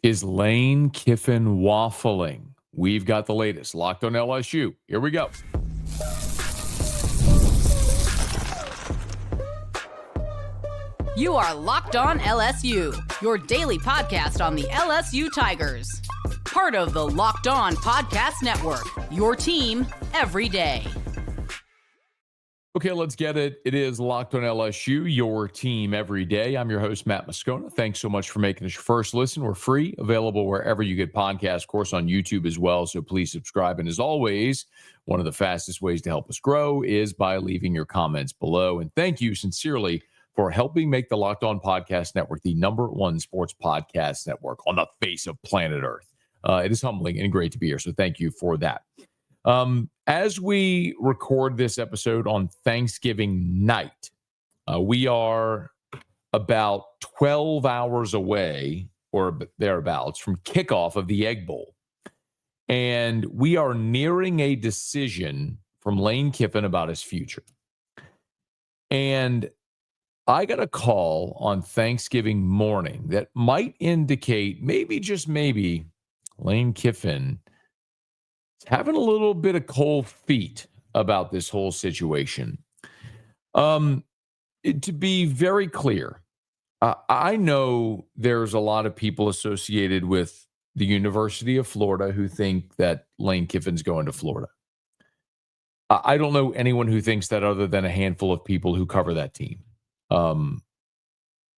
Is Lane Kiffin waffling? We've got the latest. Locked on LSU. Here we go. You are Locked On LSU, your daily podcast on the LSU Tigers. Part of the Locked On Podcast Network, your team every day. Okay, let's get it. It is Locked on LSU, your team every day. I'm your host, Matt Moscona. Thanks so much for making us your first listen. We're free, available wherever you get podcasts, of course, on YouTube as well. So please subscribe. And as always, one of the fastest ways to help us grow is by leaving your comments below. And thank you sincerely for helping make the Locked On Podcast Network the #1 sports podcast network on the face of planet Earth. It is humbling and great to be here. So thank you for that. As we record this episode on Thanksgiving night, we are about 12 hours away or thereabouts from kickoff of the Egg Bowl. And we are nearing a decision from Lane Kiffin about his future. And I got a call on Thanksgiving morning that might indicate maybe, just maybe, Lane Kiffin having a little bit of cold feet about this whole situation. To be very clear, I know there's a lot of people associated with the University of Florida who think that Lane Kiffin's going to Florida. I don't know anyone who thinks that other than a handful of people who cover that team. And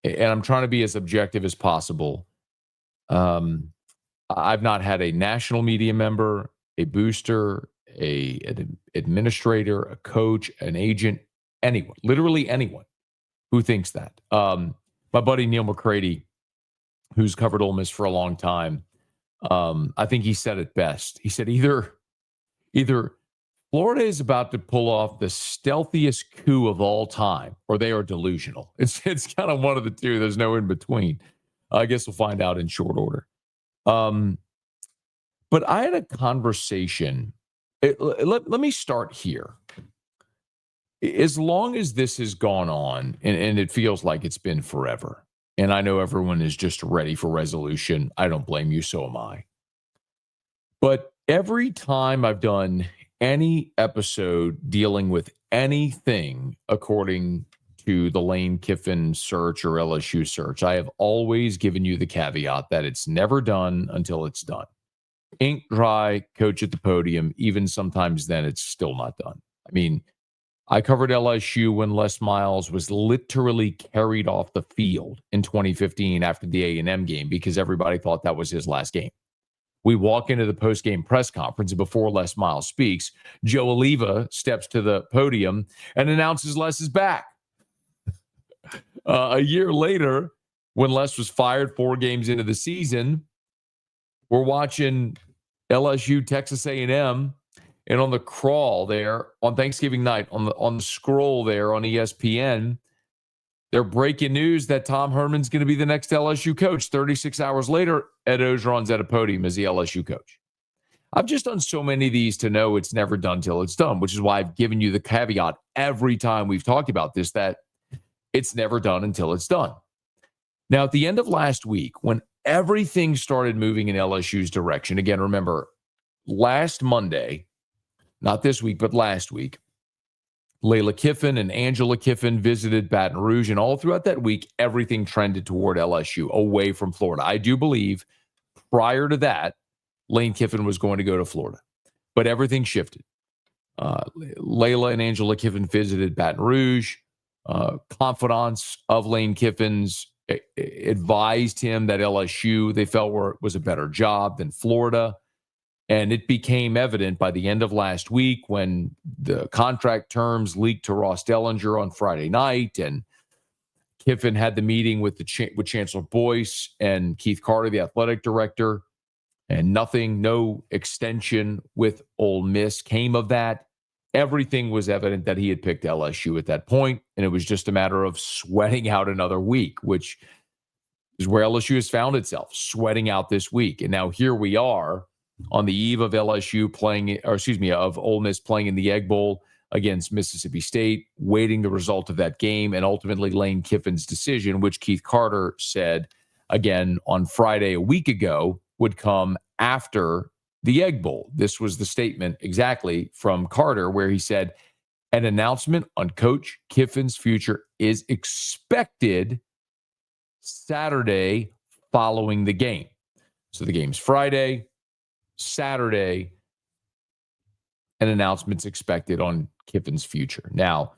I'm trying to be as objective as possible. I've not had a national media member, a booster, an administrator, a coach, an agent, anyone, literally anyone who thinks that. My buddy Neil McCready, who's covered Ole Miss for a long time, I think he said it best. He said either Florida is about to pull off the stealthiest coup of all time, or they are delusional. It's kind of one of the two. There's no in between. I guess we'll find out in short order. But I had a conversation. Let me start here. As long as this has gone on, and it feels like it's been forever, and I know everyone is just ready for resolution. I don't blame you, so am I. But every time I've done any episode dealing with anything according to the Lane Kiffin search or LSU search, I have always given you the caveat that it's never done until it's done. Ink dry, coach at the podium, even sometimes then it's still not done. I mean, I covered LSU when Les Miles was literally carried off the field in 2015 after the A&M game because everybody thought that was his last game. We walk into the post-game press conference, and before Les Miles speaks, Joe Oliva steps to the podium and announces Les is back. A year later, when Les was fired 4 games into the season, we're watching LSU, Texas A&M, and on the crawl there on Thanksgiving night, on the scroll there on ESPN, they're breaking news that Tom Herman's going to be the next LSU coach. 36 hours later, Ed Ogeron's at a podium as the LSU coach. I've just done so many of these to know it's never done till it's done, which is why I've given you the caveat every time we've talked about this, that it's never done until it's done. Now, at the end of last week, when everything started moving in LSU's direction, again, remember, last Monday, not this week, but last week, Layla Kiffin and Angela Kiffin visited Baton Rouge, and all throughout that week, everything trended toward LSU, away from Florida. I do believe prior to that, Lane Kiffin was going to go to Florida, but everything shifted. Layla and Angela Kiffin visited Baton Rouge. Confidants of Lane Kiffin's advised him that LSU, they felt was a better job than Florida. And it became evident by the end of last week when the contract terms leaked to Ross Dellinger on Friday night, and Kiffin had the meeting with with Chancellor Boyce and Keith Carter, the athletic director, and no extension with Ole Miss came of that. Everything was evident that he had picked LSU at that point, and it was just a matter of sweating out another week, which is where LSU has found itself, sweating out this week. And now here we are on the eve of of Ole Miss playing in the Egg Bowl against Mississippi State, waiting the result of that game, and ultimately Lane Kiffin's decision, which Keith Carter said again on Friday a week ago would come after the Egg Bowl. This was the statement exactly from Carter, where he said, an announcement on Coach Kiffin's future is expected Saturday following the game. So the game's Friday, Saturday, an announcement's expected on Kiffin's future. Now,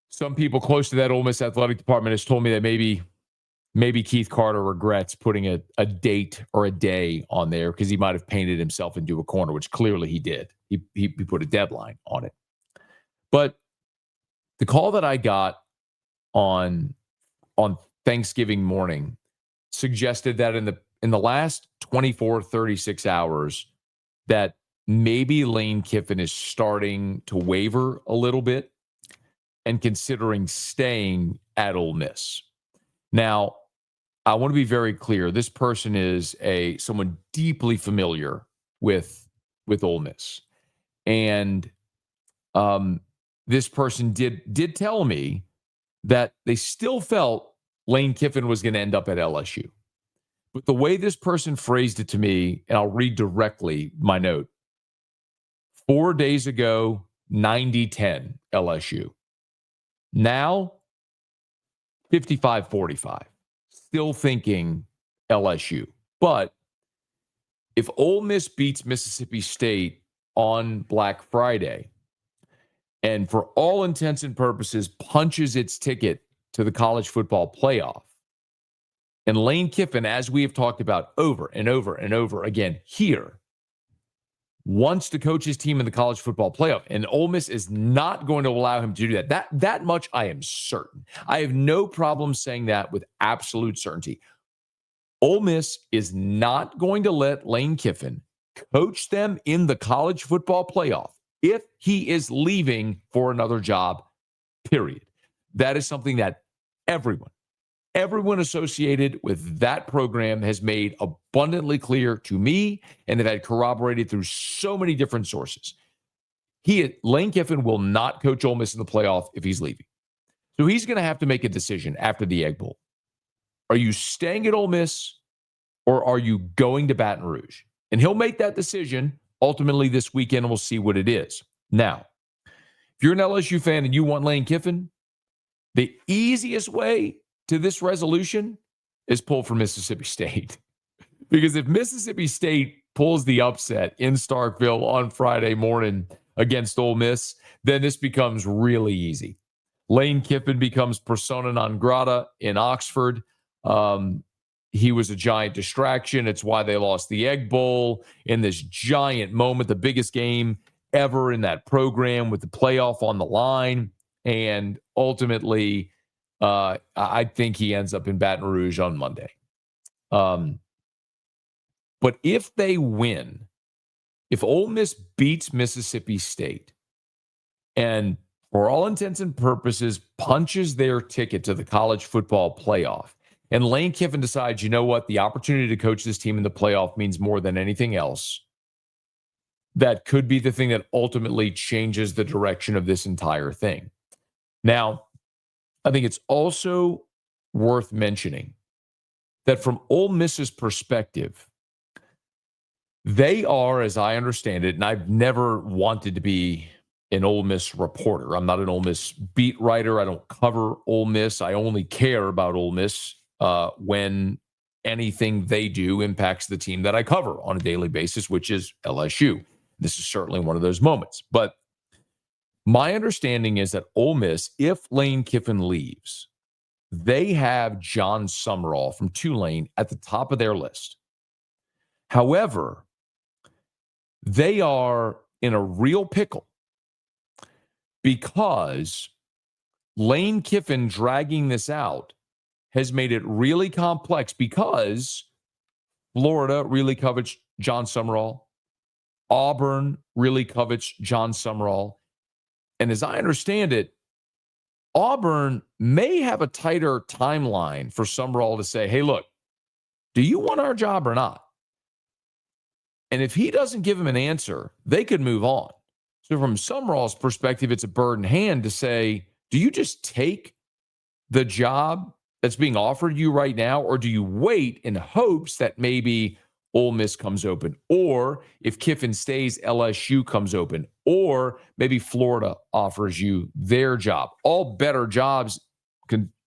some people close to that Ole Miss athletic department has told me that maybe Keith Carter regrets putting a date or a day on there because he might have painted himself into a corner, which clearly he did. He put a deadline on it. But the call that I got on Thanksgiving morning suggested that in the last 24, 36 hours that maybe Lane Kiffin is starting to waver a little bit and considering staying at Ole Miss. Now, I want to be very clear. This person is someone deeply familiar with Ole Miss. And this person did tell me that they still felt Lane Kiffin was going to end up at LSU. But the way this person phrased it to me, and I'll read directly my note. 4 days ago, 90-10 LSU. Now, 55-45. Still thinking LSU. But if Ole Miss beats Mississippi State on Black Friday, and for all intents and purposes punches its ticket to the college football playoff, and Lane Kiffin, as we have talked about over and over and over again here, wants to coach his team in the college football playoff, and Ole Miss is not going to allow him to do that. That much I am certain. I have no problem saying that with absolute certainty. Ole Miss is not going to let Lane Kiffin coach them in the college football playoff if he is leaving for another job, period. That is something that everyone associated with that program has made abundantly clear to me and have had corroborated through so many different sources. Lane Kiffin will not coach Ole Miss in the playoff if he's leaving. So he's going to have to make a decision after the Egg Bowl. Are you staying at Ole Miss or are you going to Baton Rouge? And he'll make that decision ultimately this weekend, and we'll see what it is. Now, if you're an LSU fan and you want Lane Kiffin, the easiest way to this resolution is pull for Mississippi State. Because if Mississippi State pulls the upset in Starkville on Friday morning against Ole Miss, then this becomes really easy. Lane Kiffin becomes persona non grata in Oxford. He was a giant distraction. It's why they lost the Egg Bowl in this giant moment, the biggest game ever in that program with the playoff on the line. And ultimately, I think he ends up in Baton Rouge on Monday. But if they win, if Ole Miss beats Mississippi State and for all intents and purposes punches their ticket to the college football playoff, and Lane Kiffin decides, you know what, the opportunity to coach this team in the playoff means more than anything else, that could be the thing that ultimately changes the direction of this entire thing. Now, I think it's also worth mentioning that from Ole Miss's perspective, they are, as I understand it, and I've never wanted to be an Ole Miss reporter. I'm not an Ole Miss beat writer. I don't cover Ole Miss. I only care about Ole Miss when anything they do impacts the team that I cover on a daily basis, which is LSU. This is certainly one of those moments. But my understanding is that Ole Miss, if Lane Kiffin leaves, they have John Summerall from Tulane at the top of their list. However, they are in a real pickle because Lane Kiffin dragging this out has made it really complex because Florida really covets John Summerall. Auburn really covets John Summerall. And as I understand it, Auburn may have a tighter timeline for Summerall to say, hey, look, do you want our job or not? And if he doesn't give him an answer, they could move on. So from Summerall's perspective, it's a bird in hand to say, do you just take the job that's being offered you right now, or do you wait in hopes that maybe Ole Miss comes open, or if Kiffin stays, LSU comes open, or maybe Florida offers you their job? All better jobs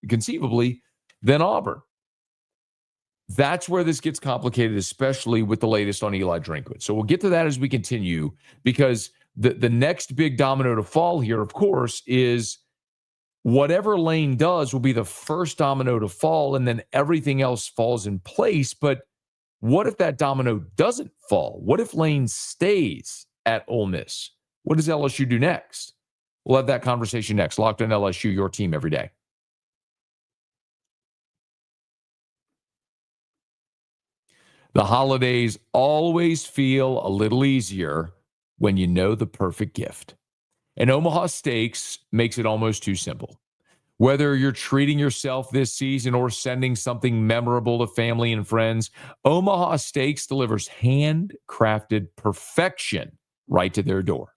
conceivably than Auburn. That's where this gets complicated, especially with the latest on Eli Drinkwitz. So we'll get to that as we continue, because the next big domino to fall here, of course, is whatever Lane does will be the first domino to fall, and then everything else falls in place. But what if that domino doesn't fall? What if Lane stays at Ole Miss? What does LSU do next? We'll have that conversation next. Locked on LSU, your team every day. The holidays always feel a little easier when you know the perfect gift. And Omaha Steaks makes it almost too simple. Whether you're treating yourself this season or sending something memorable to family and friends, Omaha Steaks delivers handcrafted perfection right to their door.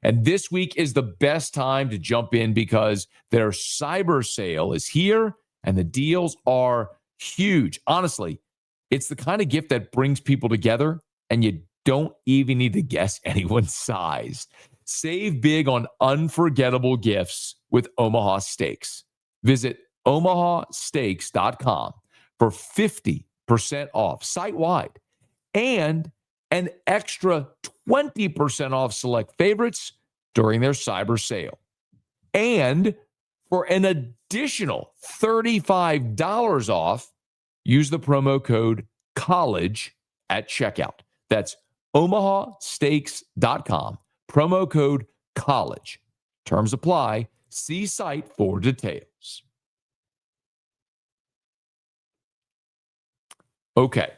And this week is the best time to jump in because their cyber sale is here and the deals are huge. Honestly, it's the kind of gift that brings people together and you don't even need to guess anyone's size. Save big on unforgettable gifts with Omaha Steaks. Visit omahasteaks.com for 50% off site-wide and an extra 20% off select favorites during their cyber sale. And for an additional $35 off, use the promo code COLLEGE at checkout. That's omahasteaks.com. Promo code COLLEGE. Terms apply. See site for details. Okay.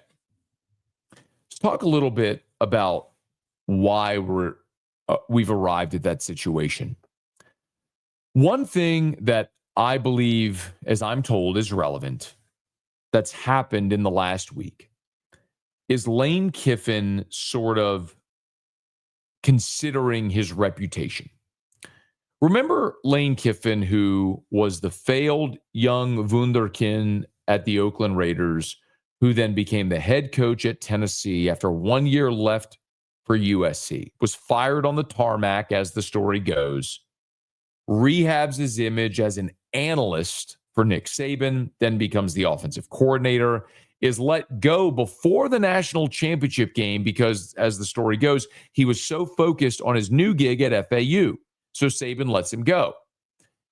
Let's talk a little bit about why we've arrived at that situation. One thing that I believe, as I'm told, is relevant that's happened in the last week is Lane Kiffin sort of considering his reputation. Remember Lane Kiffin, who was the failed young wunderkind at the Oakland Raiders, who then became the head coach at Tennessee after 1 year left for USC, was fired on the tarmac, as the story goes, rehabs his image as an analyst for Nick Saban, then becomes the offensive coordinator, is let go before the national championship game because, as the story goes, he was so focused on his new gig at FAU. So Saban lets him go.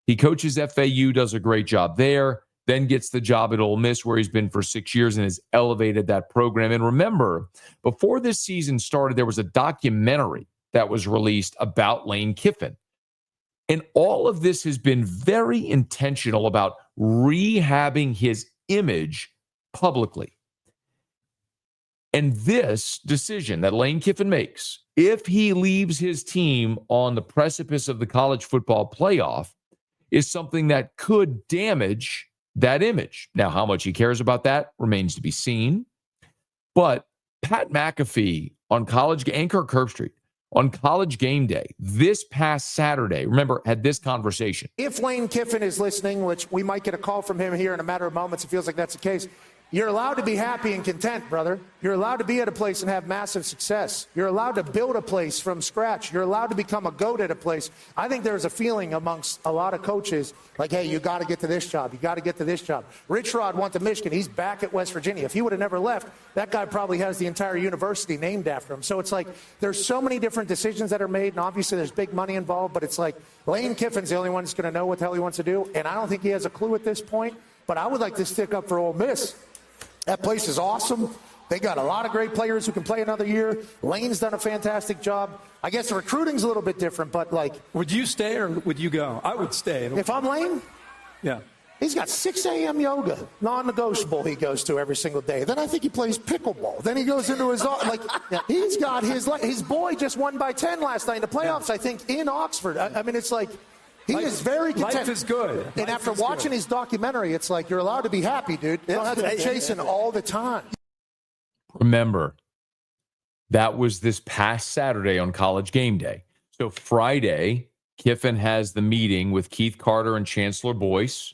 He coaches FAU, does a great job there, then gets the job at Ole Miss, where he's been for 6 years and has elevated that program. And remember, before this season started, there was a documentary that was released about Lane Kiffin. And all of this has been very intentional about rehabbing his image publicly. And this decision that Lane Kiffin makes, if he leaves his team on the precipice of the college football playoff, is something that could damage that image. Now, how much he cares about that remains to be seen. But Pat McAfee on College and Kirk Herbstreit on College Game Day this past Saturday, remember, had this conversation. If Lane Kiffin is listening, which we might get a call from him here in a matter of moments, it feels like that's the case. You're allowed to be happy and content, brother. You're allowed to be at a place and have massive success. You're allowed to build a place from scratch. You're allowed to become a GOAT at a place. I think there's a feeling amongst a lot of coaches like, hey, you got to get to this job. You got to get to this job. Rich Rod went to Michigan. He's back at West Virginia. If he would have never left, that guy probably has the entire university named after him. So it's like there's so many different decisions that are made, and obviously there's big money involved, but it's like Lane Kiffin's the only one that's going to know what the hell he wants to do, and I don't think he has a clue at this point. But I would like to stick up for Ole Miss. That place is awesome. They got a lot of great players who can play another year. Lane's done a fantastic job. I guess the recruiting's a little bit different, but like... Would you stay or would you go? I would stay. If I'm Lane? Yeah. He's got 6 a.m. yoga, non-negotiable he goes to every single day. Then I think he plays pickleball. Then he goes into his... Like, he's got his boy just won by 10 last night in the playoffs, I think, in Oxford. I mean, it's like... He is very content. Life is good. And Life after watching his documentary, it's like you're allowed to be happy, dude. You don't have to be chasing all the time. Remember, that was this past Saturday on College Game Day. So Friday, Kiffin has the meeting with Keith Carter and Chancellor Boyce.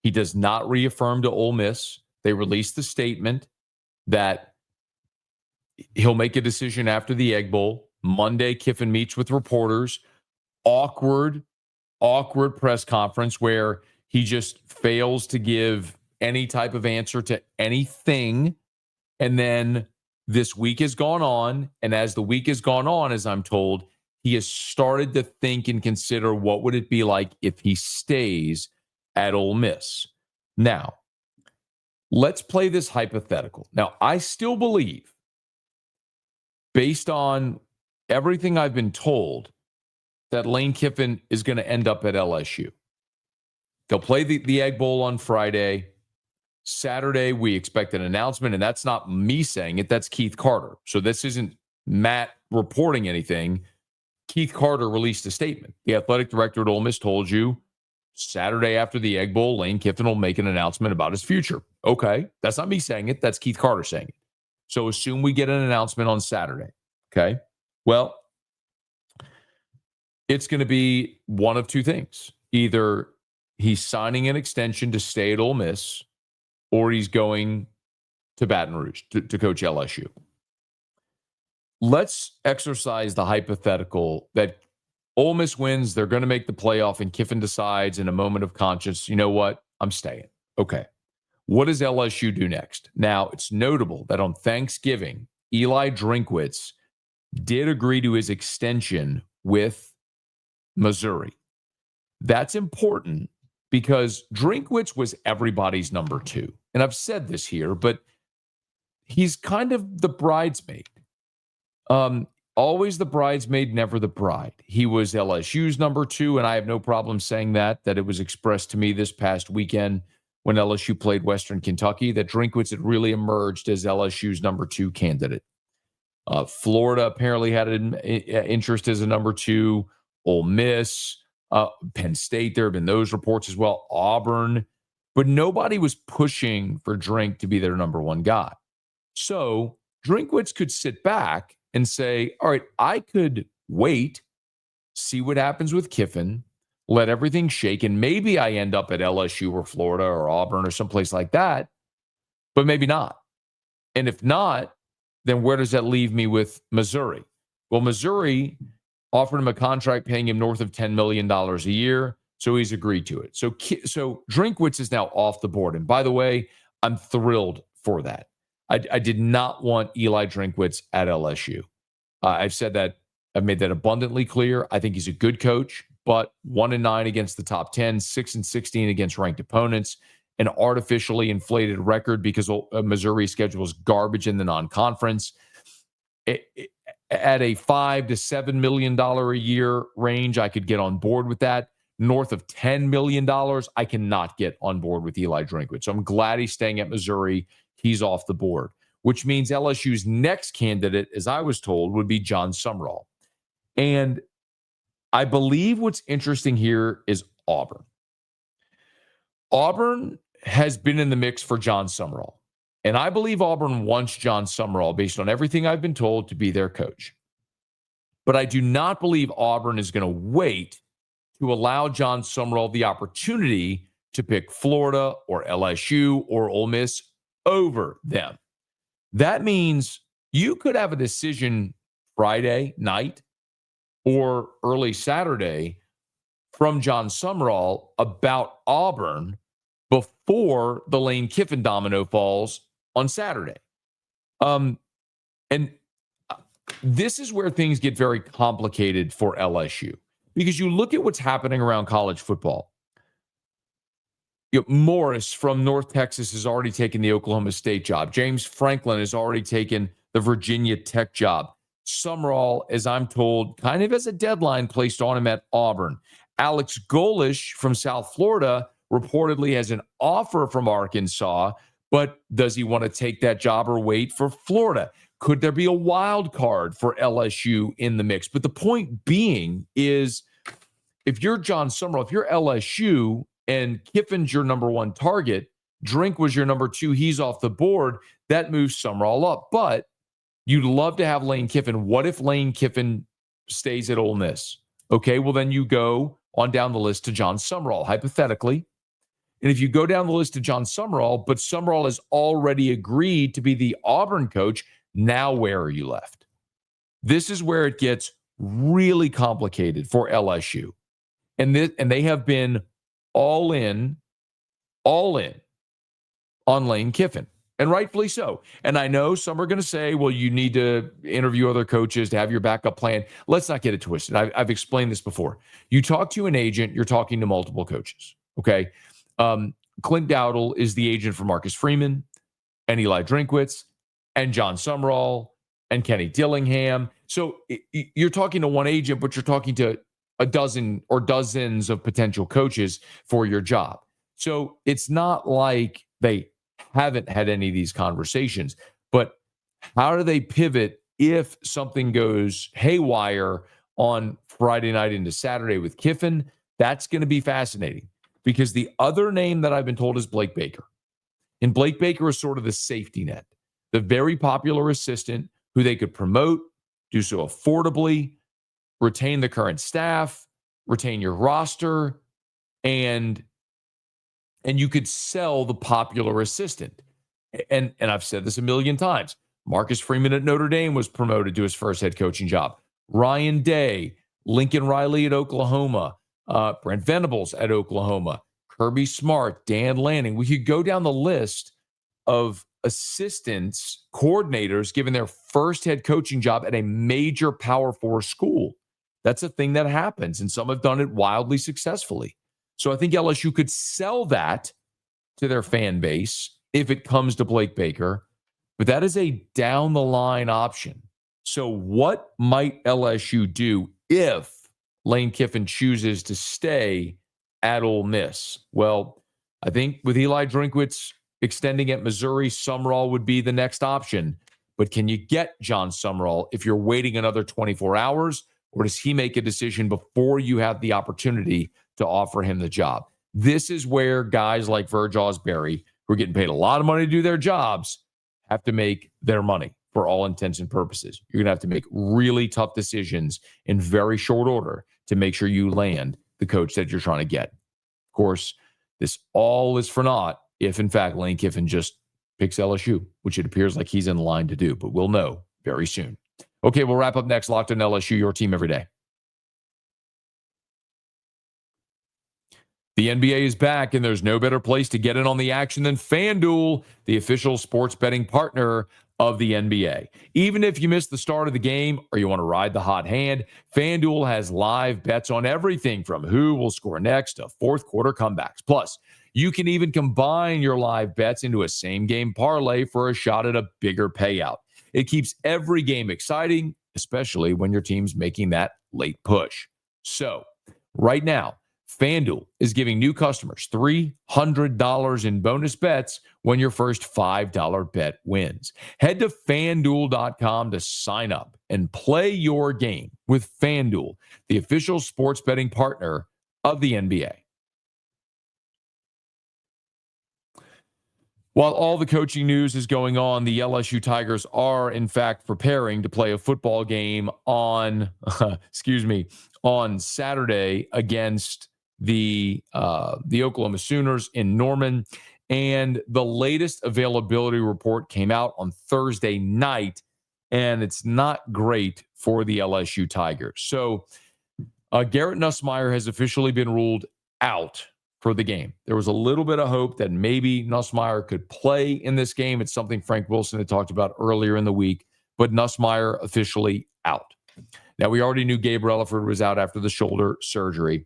He does not reaffirm to Ole Miss. They released the statement that he'll make a decision after the Egg Bowl. Monday, Kiffin meets with reporters. Awkward press conference where he just fails to give any type of answer to anything. And then this week has gone on. And as the week has gone on, as I'm told, he has started to think and consider what would it be like if he stays at Ole Miss. Now, let's play this hypothetical. Now, I still believe, based on everything I've been told, that Lane Kiffin is going to end up at LSU. They'll play the Egg Bowl on Friday. Saturday, we expect an announcement, and that's not me saying it. That's Keith Carter. So this isn't Matt reporting anything. Keith Carter released a statement. The athletic director at Ole Miss told you Saturday after the Egg Bowl, Lane Kiffin will make an announcement about his future. Okay, that's not me saying it. That's Keith Carter saying it. So assume we get an announcement on Saturday. Okay, well, it's going to be one of two things. Either he's signing an extension to stay at Ole Miss, or he's going to Baton Rouge to coach LSU. Let's exercise the hypothetical that Ole Miss wins, they're going to make the playoff, and Kiffin decides in a moment of conscience, you know what, I'm staying. Okay. What does LSU do next? Now, it's notable that on Thanksgiving, Eli Drinkwitz did agree to his extension with Missouri. That's important because Drinkwitz was everybody's number 2. And I've said this here, but he's kind of the bridesmaid. Always the bridesmaid, never the bride. He was LSU's number 2, and I have no problem saying that it was expressed to me this past weekend when LSU played Western Kentucky, that Drinkwitz had really emerged as LSU's number 2 candidate. Florida apparently had an interest as a number 2. Ole Miss, Penn State, there have been those reports as well. Auburn, but nobody was pushing for Drink to be their number 1 guy. So Drinkwitz could sit back and say, all right, I could wait, see what happens with Kiffin, let everything shake, and maybe I end up at LSU or Florida or Auburn or someplace like that, but maybe not. And if not, then where does that leave me with Missouri? Well, Missouri offered him a contract paying him north of $10 million a year, so he's agreed to it. So Drinkwitz is now off the board. And by the way, I'm thrilled for that. I did not want Eli Drinkwitz at LSU. I've said that. I've made that abundantly clear. I think he's a good coach, but 1-9 against the top 10, 6-16 against ranked opponents, an artificially inflated record because Missouri's schedule is garbage in the non-conference. At a $5 to $7 million a year range, I could get on board with that. North of $10 million, I cannot get on board with Eli Drinkwitz. So I'm glad he's staying at Missouri. He's off the board, which means LSU's next candidate, as I was told, would be John Sumrall. And I believe what's interesting here is Auburn. Auburn has been in the mix for John Sumrall. And I believe Auburn wants John Sumrall, based on everything I've been told, to be their coach. But I do not believe Auburn is going to wait to allow John Sumrall the opportunity to pick Florida or LSU or Ole Miss over them. That means you could have a decision Friday night or early Saturday from John Sumrall about Auburn before the Lane Kiffin domino falls on Saturday. And this is where things get very complicated for LSU, because you look at what's happening around college football. Morris from North Texas has already taken the Oklahoma State job. James Franklin has already taken the Virginia Tech job. Sumrall, as I'm told, kind of has a deadline placed on him at Auburn. Alex Golish from South Florida reportedly has an offer from Arkansas, but does he want to take that job or wait for Florida? Could there be a wild card for LSU in the mix? But the point being is, if you're John Sumrall, if you're LSU and Kiffin's your number 1 target, Drink was your number 2, he's off the board, that moves Sumrall up. But you'd love to have Lane Kiffin. What if Lane Kiffin stays at Ole Miss? Okay, well, then you go on down the list to John Sumrall, hypothetically. And if you go down the list to John Summerall, but Summerall has already agreed to be the Auburn coach, now where are you left? This is where it gets really complicated for LSU. And they have been all in on Lane Kiffin, and rightfully so. And I know some are going to say, well, you need to interview other coaches to have your backup plan. Let's not get it twisted. I've explained this before. You talk to an agent, you're talking to multiple coaches, okay? Clint Dowdle is the agent for Marcus Freeman and Eli Drinkwitz and John Summerall and Kenny Dillingham. So you're talking to one agent, but you're talking to a dozen or dozens of potential coaches for your job. So it's not like they haven't had any of these conversations, but how do they pivot if something goes haywire on Friday night into Saturday with Kiffin? That's going to be fascinating, because the other name that I've been told is Blake Baker. And Blake Baker is sort of the safety net, the very popular assistant who they could promote, do so affordably, retain the current staff, retain your roster, and you could sell the popular assistant. And I've said this a million times. Marcus Freeman at Notre Dame was promoted to his first head coaching job. Ryan Day, Lincoln Riley at Oklahoma, Brent Venables at Oklahoma, Kirby Smart, Dan Lanning. We could go down the list of assistants, coordinators given their first head coaching job at a major Power 4 school. That's a thing that happens, and some have done it wildly successfully. So I think LSU could sell that to their fan base if it comes to Blake Baker, but that is a down-the-line option. So what might LSU do if Lane Kiffin chooses to stay at Ole Miss? Well, I think with Eli Drinkwitz extending at Missouri, Summerall would be the next option. But can you get John Summerall if you're waiting another 24 hours, or does he make a decision before you have the opportunity to offer him the job? This is where guys like Verge Osbury, who are getting paid a lot of money to do their jobs, have to make their money for all intents and purposes. You're going to have to make really tough decisions in very short order to make sure you land the coach that you're trying to get. Of course, this all is for naught if, in fact, Lane Kiffin just picks LSU, which it appears like he's in line to do, but we'll know very soon. Okay, we'll wrap up next. Locked on LSU, your team every day. The NBA is back, and there's no better place to get in on the action than FanDuel, the official sports betting partner of the NBA. Even if you missed the start of the game or you want to ride the hot hand, FanDuel has live bets on everything from who will score next to fourth quarter comebacks. Plus, you can even combine your live bets into a same-game parlay for a shot at a bigger payout. It keeps every game exciting, especially when your team's making that late push. So, right now, FanDuel is giving new customers $300 in bonus bets when your first $5 bet wins. Head to FanDuel.com to sign up and play your game with FanDuel, the official sports betting partner of the NBA. While all the coaching news is going on, the LSU Tigers are, in fact, preparing to play a football game on Saturday against the Oklahoma Sooners in Norman. And the latest availability report came out on Thursday night, and it's not great for the LSU Tigers. So Garrett Nussmeier has officially been ruled out for the game. There was a little bit of hope that maybe Nussmeier could play in this game. It's something Frank Wilson had talked about earlier in the week, but Nussmeier officially out. Now, we already knew Gabriel Elliford was out after the shoulder surgery.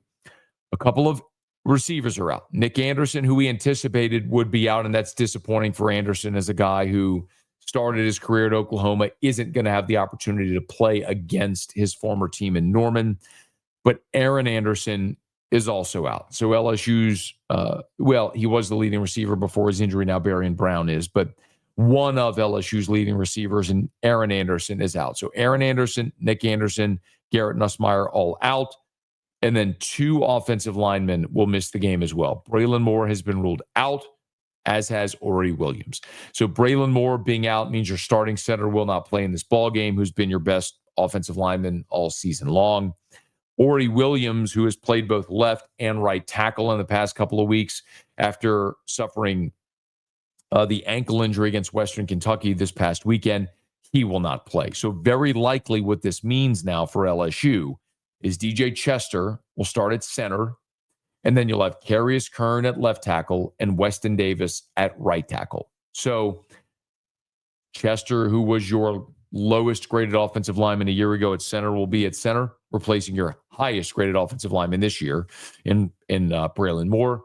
A couple of receivers are out. Nick Anderson, who we anticipated would be out, and that's disappointing for Anderson as a guy who started his career at Oklahoma, isn't going to have the opportunity to play against his former team in Norman. But Aaron Anderson is also out. So LSU's, he was the leading receiver before his injury. Now Barian Brown is, but one of LSU's leading receivers, and Aaron Anderson is out. So Aaron Anderson, Nick Anderson, Garrett Nussmeier all out. And then two offensive linemen will miss the game as well. Braylon Moore has been ruled out, as has Ori Williams. So Braylon Moore being out means your starting center will not play in this ball game, who's been your best offensive lineman all season long. Ori Williams, who has played both left and right tackle in the past couple of weeks, after suffering the ankle injury against Western Kentucky this past weekend. He will not play. So very likely what this means now for LSU is DJ Chester will start at center, and then you'll have Carius Kern at left tackle and Weston Davis at right tackle. So Chester, who was your lowest graded offensive lineman a year ago at center, will be at center, replacing your highest graded offensive lineman this year in Braylon Moore.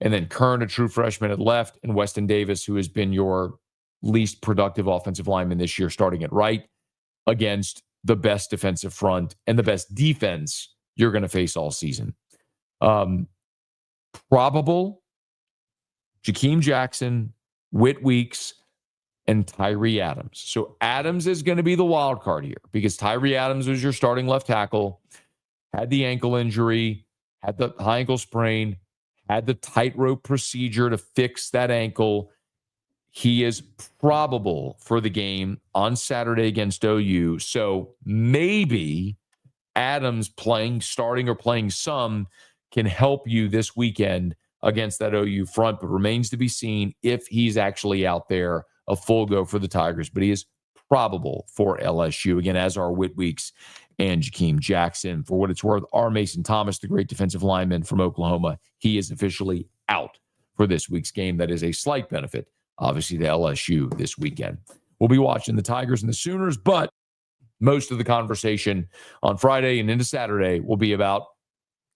And then Kern, a true freshman at left, and Weston Davis, who has been your least productive offensive lineman this year, starting at right, against the best defensive front and the best defense you're going to face all season. Probable Jakeem Jackson, Whit Weeks, and Tyree Adams. So Adams is going to be the wild card here because Tyree Adams was your starting left tackle, had the ankle injury, had the high ankle sprain, had the tightrope procedure to fix that ankle. He is probable for the game on Saturday against OU. So maybe Adams starting or playing some, can help you this weekend against that OU front, but remains to be seen if he's actually out there, a full go for the Tigers. But he is probable for LSU, again, as are Whit Weeks and Jakeem Jackson. For what it's worth, R. Mason Thomas, the great defensive lineman from Oklahoma, he is officially out for this week's game. That is a slight benefit, obviously, to LSU this weekend. We'll be watching the Tigers and the Sooners, but most of the conversation on Friday and into Saturday will be about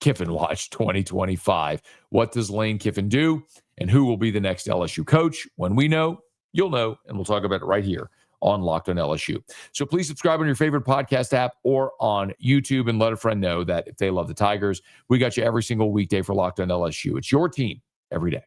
Kiffin Watch 2025. What does Lane Kiffin do, and who will be the next LSU coach? When we know, you'll know, and we'll talk about it right here on Locked on LSU. So please subscribe on your favorite podcast app or on YouTube, and let a friend know that if they love the Tigers, we got you every single weekday for Locked on LSU. It's your team every day.